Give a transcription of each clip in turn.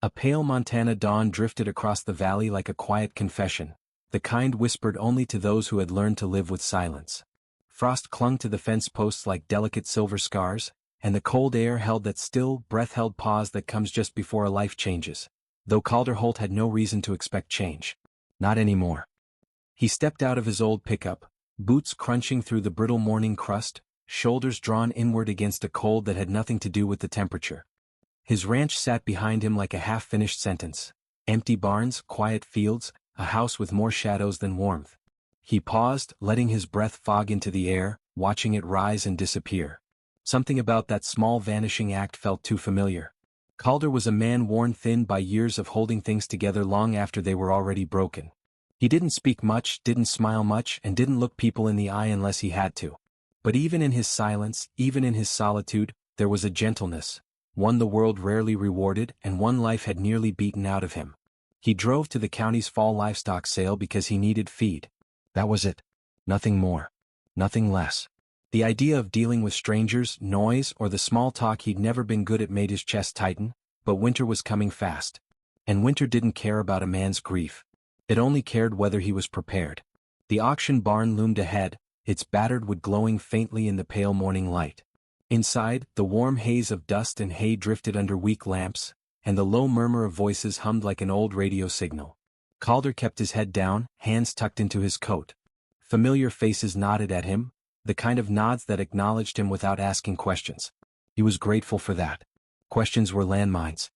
A pale Montana dawn drifted across the valley like a quiet confession, the kind whispered only to those who had learned to live with silence. Frost clung to the fence posts like delicate silver scars, and the cold air held that still, breath-held pause that comes just before a life changes, though Calder Holt had no reason to expect change. Not anymore. He stepped out of his old pickup, boots crunching through the brittle morning crust, shoulders drawn inward against a cold that had nothing to do with the temperature. His ranch sat behind him like a half-finished sentence. Empty barns, quiet fields, a house with more shadows than warmth. He paused, letting his breath fog into the air, watching it rise and disappear. Something about that small vanishing act felt too familiar. Calder was a man worn thin by years of holding things together long after they were already broken. He didn't speak much, didn't smile much, and didn't look people in the eye unless he had to. But even in his silence, even in his solitude, there was a gentleness, one the world rarely rewarded and one life had nearly beaten out of him. He drove to the county's fall livestock sale because he needed feed. That was it. Nothing more. Nothing less. The idea of dealing with strangers, noise, or the small talk he'd never been good at made his chest tighten, but winter was coming fast. And winter didn't care about a man's grief. It only cared whether he was prepared. The auction barn loomed ahead, its battered wood glowing faintly in the pale morning light. Inside, the warm haze of dust and hay drifted under weak lamps, and the low murmur of voices hummed like an old radio signal. Calder kept his head down, hands tucked into his coat. Familiar faces nodded at him, the kind of nods that acknowledged him without asking questions. He was grateful for that. Questions were landmines.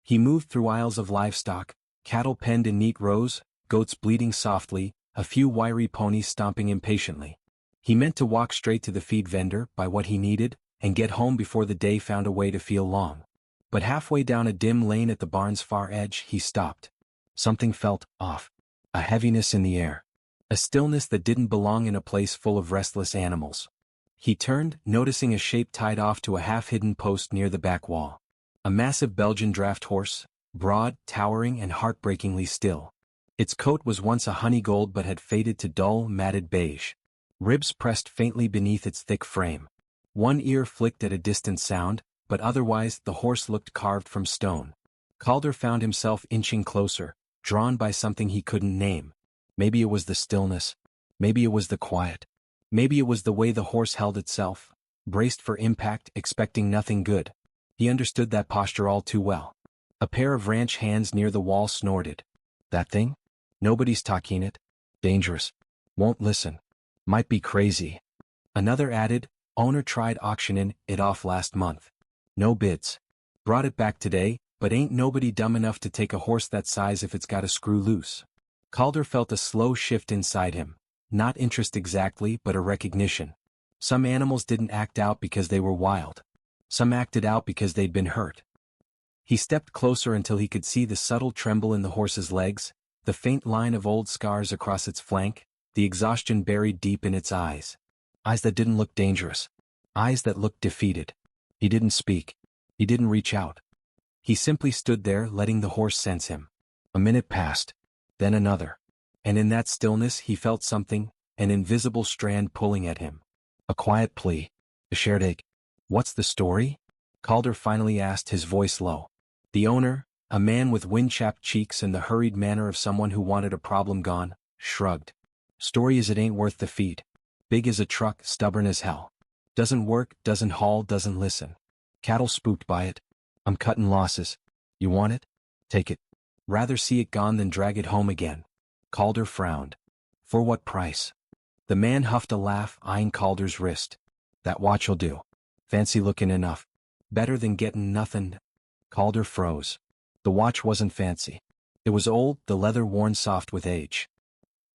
He moved through aisles of livestock, cattle penned in neat rows, goats bleating softly, a few wiry ponies stomping impatiently. He meant to walk straight to the feed vendor, buy what he needed, and get home before the day found a way to feel long. But halfway down a dim lane at the barn's far edge, he stopped. Something felt off. A heaviness in the air. A stillness that didn't belong in a place full of restless animals. He turned, noticing a shape tied off to a half-hidden post near the back wall. A massive Belgian draft horse, broad, towering, and heartbreakingly still. Its coat was once a honey gold but had faded to dull, matted beige. Ribs pressed faintly beneath its thick frame. One ear flicked at a distant sound, but otherwise the horse looked carved from stone. Calder found himself inching closer, drawn by something he couldn't name. Maybe it was the stillness. Maybe it was the quiet. Maybe it was the way the horse held itself, braced for impact, expecting nothing good. He understood that posture all too well. A pair of ranch hands near the wall snorted. That thing? Nobody's talking it. Dangerous. Won't listen. Might be crazy. Another added, owner tried auctioning it off last month. No bids. Brought it back today, but ain't nobody dumb enough to take a horse that size if it's got a screw loose. Calder felt a slow shift inside him. Not interest exactly, but a recognition. Some animals didn't act out because they were wild. Some acted out because they'd been hurt. He stepped closer until he could see the subtle tremble in the horse's legs, the faint line of old scars across its flank, the exhaustion buried deep in its eyes. Eyes that didn't look dangerous. Eyes that looked defeated. He didn't speak. He didn't reach out. He simply stood there, letting the horse sense him. A minute passed. Then another. And in that stillness he felt something, an invisible strand pulling at him. A quiet plea. A shared ache. What's the story? Calder finally asked, his voice low. The owner, a man with wind-chapped cheeks and the hurried manner of someone who wanted a problem gone, shrugged. Story is it ain't worth the feed. Big as a truck, stubborn as hell. Doesn't work, doesn't haul, doesn't listen. Cattle spooked by it. I'm cutting losses. You want it? Take it. Rather see it gone than drag it home again. Calder frowned. For what price? The man huffed a laugh, eyeing Calder's wrist. That watch'll do. Fancy looking enough. Better than getting nothing. Calder froze. The watch wasn't fancy. It was old, the leather worn soft with age.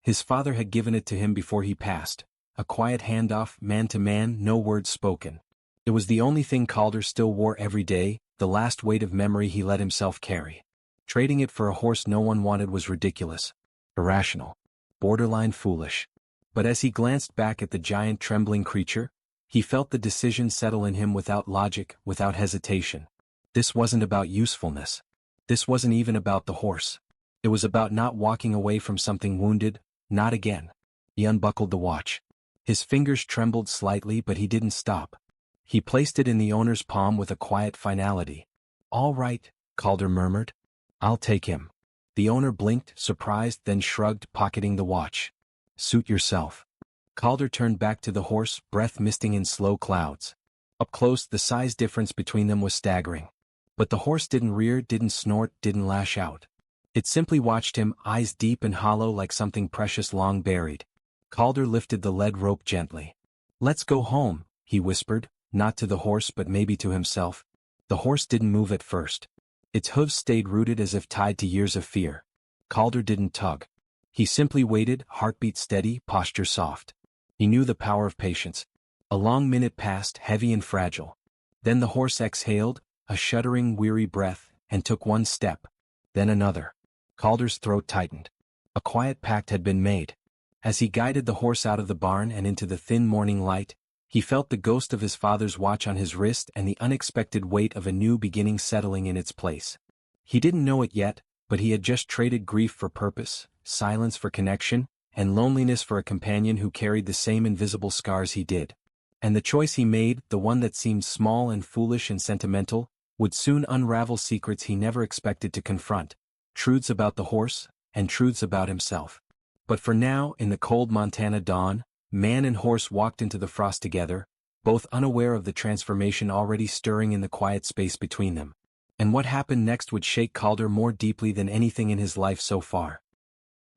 His father had given it to him before he passed. A quiet handoff, man to man, no words spoken. It was the only thing Calder still wore every day, the last weight of memory he let himself carry. Trading it for a horse no one wanted was ridiculous. Irrational. Borderline foolish. But as he glanced back at the giant trembling creature, he felt the decision settle in him without logic, without hesitation. This wasn't about usefulness. This wasn't even about the horse. It was about not walking away from something wounded, not again. He unbuckled the watch. His fingers trembled slightly, but he didn't stop. He placed it in the owner's palm with a quiet finality. All right, Calder murmured. I'll take him. The owner blinked, surprised, then shrugged, pocketing the watch. Suit yourself. Calder turned back to the horse, breath misting in slow clouds. Up close, the size difference between them was staggering. But the horse didn't rear, didn't snort, didn't lash out. It simply watched him, eyes deep and hollow like something precious long buried. Calder lifted the lead rope gently. Let's go home, he whispered, not to the horse but maybe to himself. The horse didn't move at first. Its hooves stayed rooted as if tied to years of fear. Calder didn't tug. He simply waited, heartbeat steady, posture soft. He knew the power of patience. A long minute passed, heavy and fragile. Then the horse exhaled, a shuddering, weary breath, and took one step. Then another. Calder's throat tightened. A quiet pact had been made. As he guided the horse out of the barn and into the thin morning light, he felt the ghost of his father's watch on his wrist and the unexpected weight of a new beginning settling in its place. He didn't know it yet, but he had just traded grief for purpose, silence for connection, and loneliness for a companion who carried the same invisible scars he did. And the choice he made, the one that seemed small and foolish and sentimental, would soon unravel secrets he never expected to confront, truths about the horse, and truths about himself. But for now, in the cold Montana dawn, man and horse walked into the frost together, both unaware of the transformation already stirring in the quiet space between them. And what happened next would shake Calder more deeply than anything in his life so far.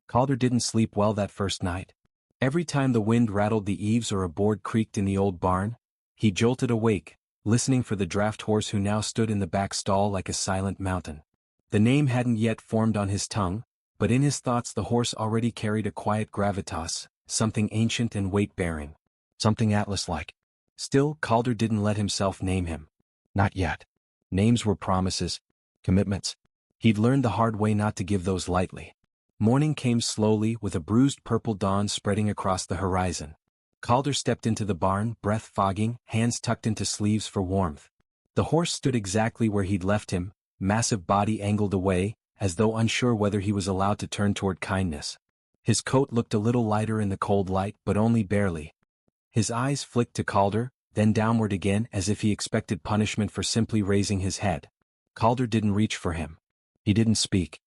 Calder didn't sleep well that first night. Every time the wind rattled the eaves or a board creaked in the old barn, he jolted awake, listening for the draft horse who now stood in the back stall like a silent mountain. The name hadn't yet formed on his tongue, but in his thoughts the horse already carried a quiet gravitas, something ancient and weight-bearing, something Atlas-like. Still, Calder didn't let himself name him. Not yet. Names were promises, commitments. He'd learned the hard way not to give those lightly. Morning came slowly, with a bruised purple dawn spreading across the horizon. Calder stepped into the barn, breath fogging, hands tucked into sleeves for warmth. The horse stood exactly where he'd left him, massive body angled away, as though unsure whether he was allowed to turn toward kindness. His coat looked a little lighter in the cold light, but only barely. His eyes flicked to Calder, then downward again as if he expected punishment for simply raising his head. Calder didn't reach for him. He didn't speak.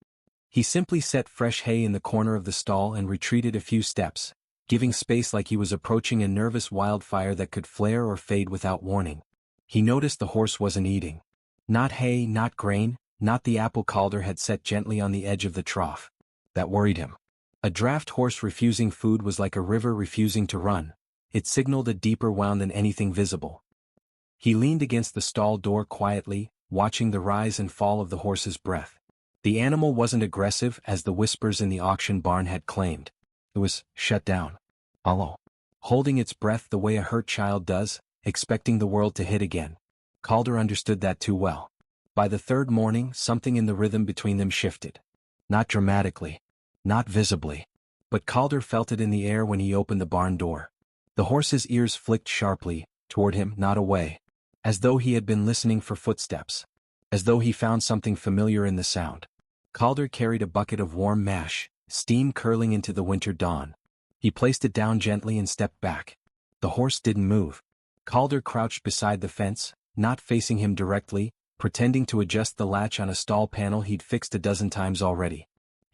He simply set fresh hay in the corner of the stall and retreated a few steps, giving space like he was approaching a nervous wildfire that could flare or fade without warning. He noticed the horse wasn't eating. Not hay, not grain, not the apple Calder had set gently on the edge of the trough. That worried him. A draft horse refusing food was like a river refusing to run. It signaled a deeper wound than anything visible. He leaned against the stall door quietly, watching the rise and fall of the horse's breath. The animal wasn't aggressive as the whispers in the auction barn had claimed. It was shut down. Hollow. Holding its breath the way a hurt child does, expecting the world to hit again. Calder understood that too well. By the third morning, something in the rhythm between them shifted. Not dramatically. Not visibly. But Calder felt it in the air when he opened the barn door. The horse's ears flicked sharply, toward him, not away. As though he had been listening for footsteps. As though he found something familiar in the sound. Calder carried a bucket of warm mash, steam curling into the winter dawn. He placed it down gently and stepped back. The horse didn't move. Calder crouched beside the fence, not facing him directly, pretending to adjust the latch on a stall panel he'd fixed a dozen times already.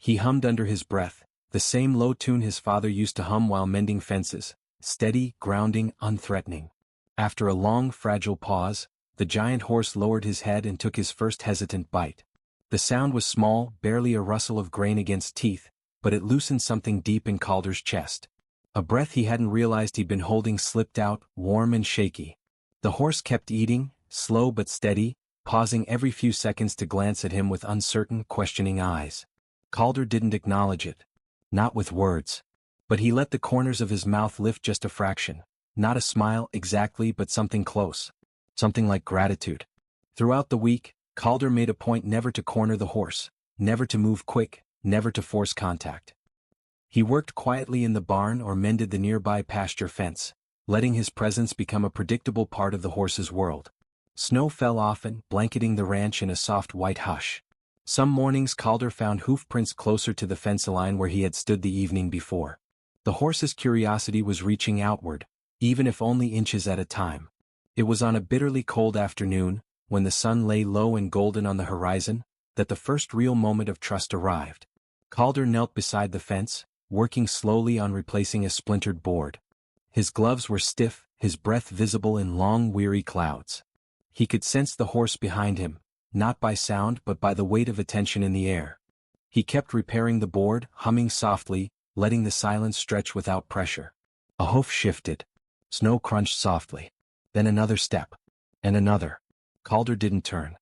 He hummed under his breath, the same low tune his father used to hum while mending fences, steady, grounding, unthreatening. After a long, fragile pause, the giant horse lowered his head and took his first hesitant bite. The sound was small, barely a rustle of grain against teeth, but it loosened something deep in Calder's chest. A breath he hadn't realized he'd been holding slipped out, warm and shaky. The horse kept eating, slow but steady, pausing every few seconds to glance at him with uncertain, questioning eyes. Calder didn't acknowledge it. Not with words. But he let the corners of his mouth lift just a fraction. Not a smile exactly, but something close. Something like gratitude. Throughout the week, Calder made a point never to corner the horse, never to move quick, never to force contact. He worked quietly in the barn or mended the nearby pasture fence, letting his presence become a predictable part of the horse's world. Snow fell often, blanketing the ranch in a soft white hush. Some mornings Calder found hoofprints closer to the fence line where he had stood the evening before. The horse's curiosity was reaching outward, even if only inches at a time. It was on a bitterly cold afternoon, when the sun lay low and golden on the horizon, that the first real moment of trust arrived. Calder knelt beside the fence, working slowly on replacing a splintered board. His gloves were stiff, his breath visible in long, weary clouds. He could sense the horse behind him, not by sound but by the weight of attention in the air. He kept repairing the board, humming softly, letting the silence stretch without pressure. A hoof shifted. Snow crunched softly. Then another step. And another. Calder didn't turn.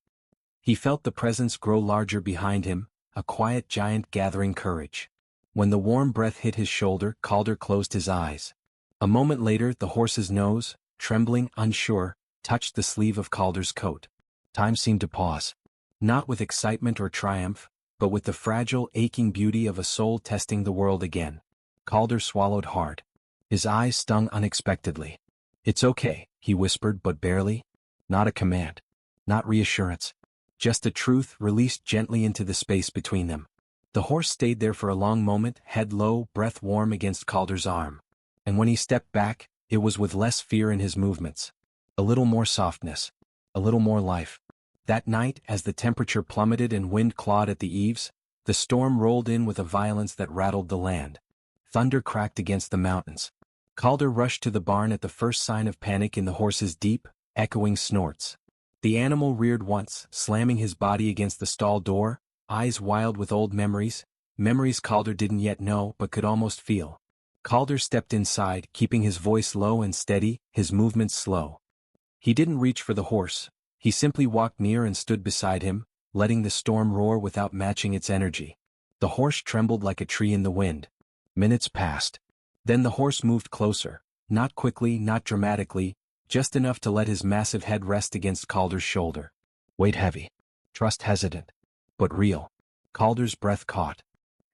He felt the presence grow larger behind him, a quiet giant gathering courage. When the warm breath hit his shoulder, Calder closed his eyes. A moment later, the horse's nose, trembling, unsure, touched the sleeve of Calder's coat. Time seemed to pause. Not with excitement or triumph, but with the fragile, aching beauty of a soul testing the world again. Calder swallowed hard. His eyes stung unexpectedly. "It's okay," he whispered, but barely. Not a command. Not reassurance. Just a truth released gently into the space between them. The horse stayed there for a long moment, head low, breath warm against Calder's arm. And when he stepped back, it was with less fear in his movements. A little more softness. A little more life. That night, as the temperature plummeted and wind clawed at the eaves, the storm rolled in with a violence that rattled the land. Thunder cracked against the mountains. Calder rushed to the barn at the first sign of panic in the horse's deep, echoing snorts. The animal reared once, slamming his body against the stall door, eyes wild with old memories, memories Calder didn't yet know but could almost feel. Calder stepped inside, keeping his voice low and steady, his movements slow. He didn't reach for the horse. He simply walked near and stood beside him, letting the storm roar without matching its energy. The horse trembled like a tree in the wind. Minutes passed. Then the horse moved closer, not quickly, not dramatically, just enough to let his massive head rest against Calder's shoulder. Weight heavy. Trust hesitant. But real. Calder's breath caught.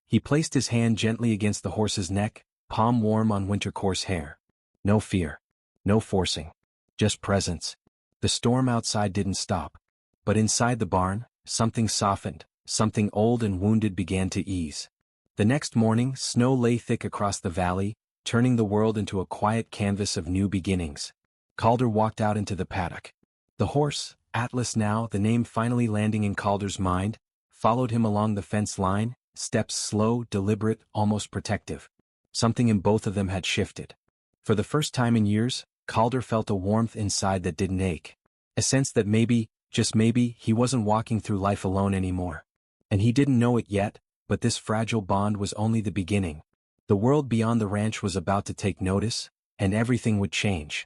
He placed his hand gently against the horse's neck, palm warm on winter coarse hair. No fear. No forcing. Just presence. The storm outside didn't stop. But inside the barn, something softened, something old and wounded began to ease. The next morning, snow lay thick across the valley, turning the world into a quiet canvas of new beginnings. Calder walked out into the paddock. The horse, Atlas now, the name finally landing in Calder's mind, followed him along the fence line, steps slow, deliberate, almost protective. Something in both of them had shifted. For the first time in years, Calder felt a warmth inside that didn't ache. A sense that maybe, just maybe, he wasn't walking through life alone anymore. And he didn't know it yet, but this fragile bond was only the beginning. The world beyond the ranch was about to take notice, and everything would change.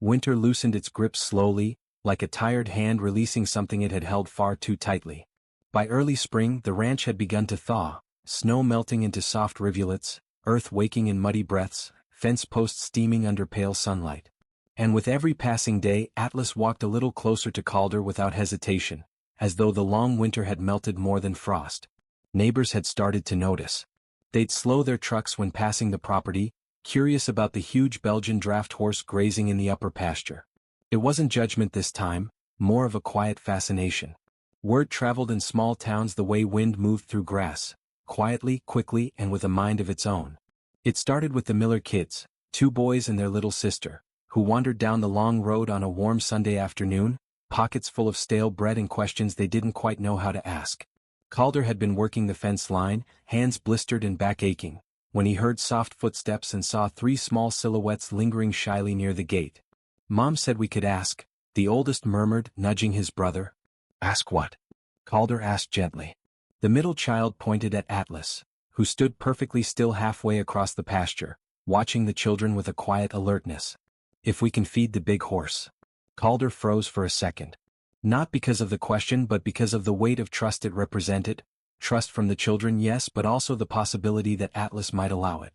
Winter loosened its grip slowly, like a tired hand releasing something it had held far too tightly. By early spring, the ranch had begun to thaw, snow melting into soft rivulets, earth waking in muddy breaths, fence posts steaming under pale sunlight. And with every passing day, Atlas walked a little closer to Calder without hesitation, as though the long winter had melted more than frost. Neighbors had started to notice. They'd slow their trucks when passing the property, curious about the huge Belgian draft horse grazing in the upper pasture. It wasn't judgment this time, more of a quiet fascination. Word traveled in small towns the way wind moved through grass, quietly, quickly, and with a mind of its own. It started with the Miller kids, 2 boys and their little sister, who wandered down the long road on a warm Sunday afternoon, pockets full of stale bread and questions they didn't quite know how to ask. Calder had been working the fence line, hands blistered and back aching, when he heard soft footsteps and saw 3 small silhouettes lingering shyly near the gate. "Mom said we could ask," the oldest murmured, nudging his brother. "Ask what?" Calder asked gently. The middle child pointed at Atlas, who stood perfectly still halfway across the pasture, watching the children with a quiet alertness. "If we can feed the big horse." Calder froze for a second. Not because of the question but because of the weight of trust it represented. Trust from the children, yes, but also the possibility that Atlas might allow it.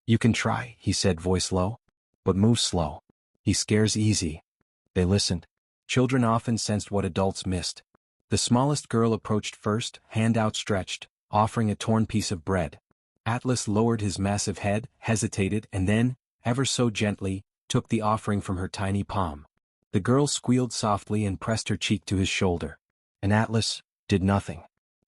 "You can try," he said, voice low. "But move slow. He scares easy." They listened. Children often sensed what adults missed. The smallest girl approached first, hand outstretched, offering a torn piece of bread. Atlas lowered his massive head, hesitated, and then, ever so gently, took the offering from her tiny palm. The girl squealed softly and pressed her cheek to his shoulder. And Atlas did nothing.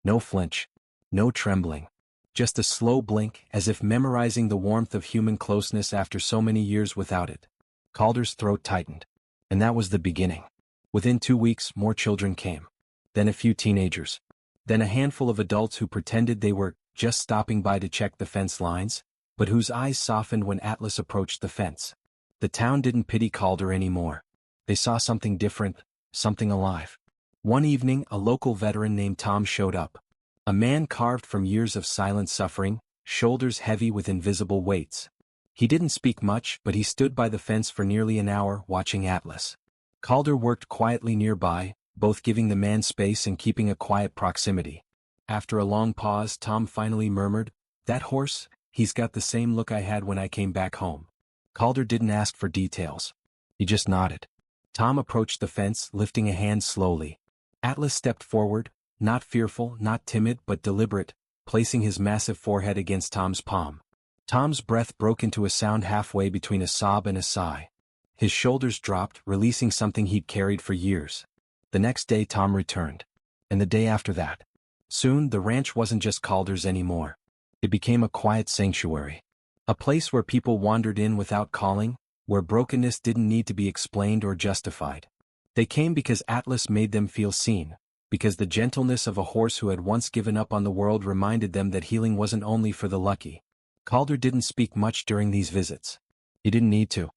No flinch. No trembling. Just a slow blink, as if memorizing the warmth of human closeness after so many years without it. Calder's throat tightened. And that was the beginning. Within 2 weeks, more children came. Then a few teenagers. Then a handful of adults who pretended they were just stopping by to check the fence lines, but whose eyes softened when Atlas approached the fence. The town didn't pity Calder anymore. They saw something different, something alive. One evening, a local veteran named Tom showed up. A man carved from years of silent suffering, shoulders heavy with invisible weights. He didn't speak much, but he stood by the fence for nearly an hour watching Atlas. Calder worked quietly nearby, both giving the man space and keeping a quiet proximity. After a long pause, Tom finally murmured, "That horse, he's got the same look I had when I came back home." Calder didn't ask for details. He just nodded. Tom approached the fence, lifting a hand slowly. Atlas stepped forward, not fearful, not timid, but deliberate, placing his massive forehead against Tom's palm. Tom's breath broke into a sound halfway between a sob and a sigh. His shoulders dropped, releasing something he'd carried for years. The next day Tom returned. And the day after that. Soon, the ranch wasn't just Calder's anymore. It became a quiet sanctuary. A place where people wandered in without calling, where brokenness didn't need to be explained or justified. They came because Atlas made them feel seen, because the gentleness of a horse who had once given up on the world reminded them that healing wasn't only for the lucky. Calder didn't speak much during these visits. He didn't need to.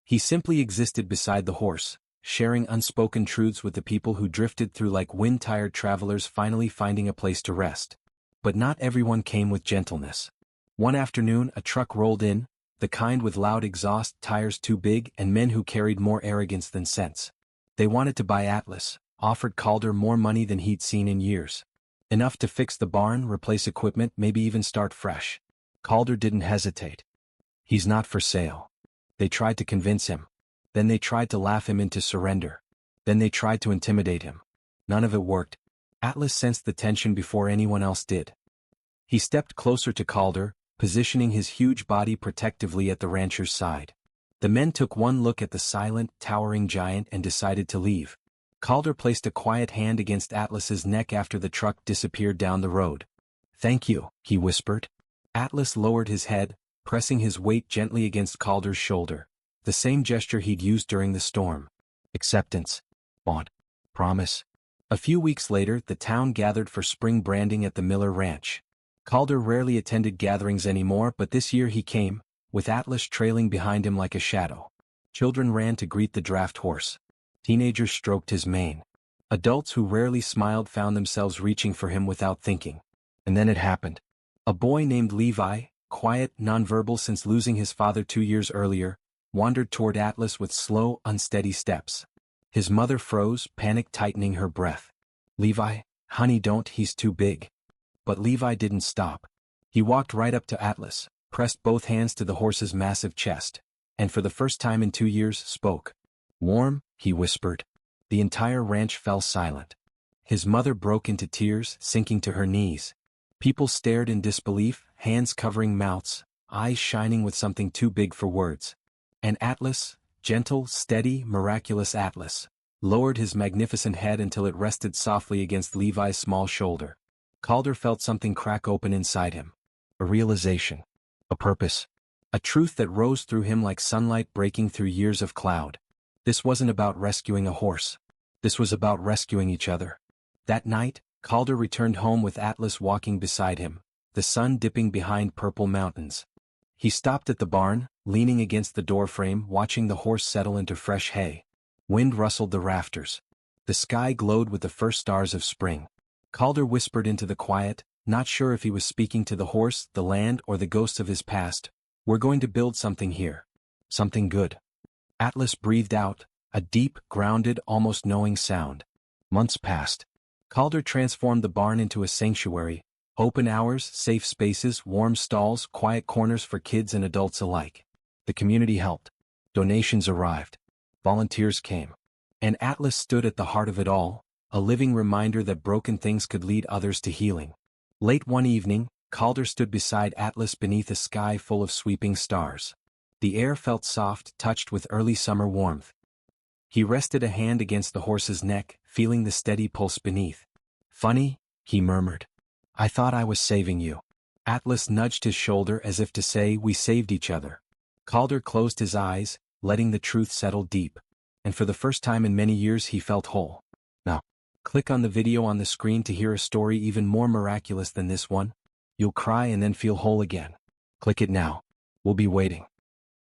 He simply existed beside the horse, sharing unspoken truths with the people who drifted through like wind-tired travelers finally finding a place to rest. But not everyone came with gentleness. One afternoon a truck rolled in, the kind with loud exhaust, tires too big, and men who carried more arrogance than sense. They wanted to buy Atlas, offered Calder more money than he'd seen in years. Enough to fix the barn, replace equipment, maybe even start fresh. Calder didn't hesitate. "He's not for sale." They tried to convince him. Then they tried to laugh him into surrender. Then they tried to intimidate him. None of it worked. Atlas sensed the tension before anyone else did. He stepped closer to Calder, positioning his huge body protectively at the rancher's side. The men took one look at the silent, towering giant and decided to leave. Calder placed a quiet hand against Atlas's neck after the truck disappeared down the road. "Thank you," he whispered. Atlas lowered his head, pressing his weight gently against Calder's shoulder. The same gesture he'd used during the storm. Acceptance. Bond. Promise. A few weeks later, the town gathered for spring branding at the Miller Ranch. Calder rarely attended gatherings anymore, but this year he came, with Atlas trailing behind him like a shadow. Children ran to greet the draft horse. Teenagers stroked his mane. Adults who rarely smiled found themselves reaching for him without thinking. And then it happened. A boy named Levi, quiet, nonverbal since losing his father 2 years earlier, wandered toward Atlas with slow, unsteady steps. His mother froze, panic tightening her breath. "Levi, honey, don't, he's too big." But Levi didn't stop. He walked right up to Atlas, pressed both hands to the horse's massive chest, and for the first time in 2 years spoke. "Warm," he whispered. The entire ranch fell silent. His mother broke into tears, sinking to her knees. People stared in disbelief, hands covering mouths, eyes shining with something too big for words. And Atlas, gentle, steady, miraculous Atlas, lowered his magnificent head until it rested softly against Levi's small shoulder. Calder felt something crack open inside him. A realization. A purpose. A truth that rose through him like sunlight breaking through years of cloud. This wasn't about rescuing a horse. This was about rescuing each other. That night, Calder returned home with Atlas walking beside him, the sun dipping behind purple mountains. He stopped at the barn, leaning against the doorframe, watching the horse settle into fresh hay. Wind rustled the rafters. The sky glowed with the first stars of spring. Calder whispered into the quiet, not sure if he was speaking to the horse, the land, or the ghosts of his past. "We're going to build something here. Something good." Atlas breathed out, a deep, grounded, almost knowing sound. Months passed. Calder transformed the barn into a sanctuary. Open hours, safe spaces, warm stalls, quiet corners for kids and adults alike. The community helped. Donations arrived. Volunteers came. And Atlas stood at the heart of it all, a living reminder that broken things could lead others to healing. Late one evening, Calder stood beside Atlas beneath a sky full of sweeping stars. The air felt soft, touched with early summer warmth. He rested a hand against the horse's neck, feeling the steady pulse beneath. "Funny," he murmured. "I thought I was saving you." Atlas nudged his shoulder as if to say, "We saved each other." Calder closed his eyes, letting the truth settle deep. And for the first time in many years he felt whole. No. Click on the video on the screen to hear a story even more miraculous than this one. You'll cry and then feel whole again. Click it now. We'll be waiting.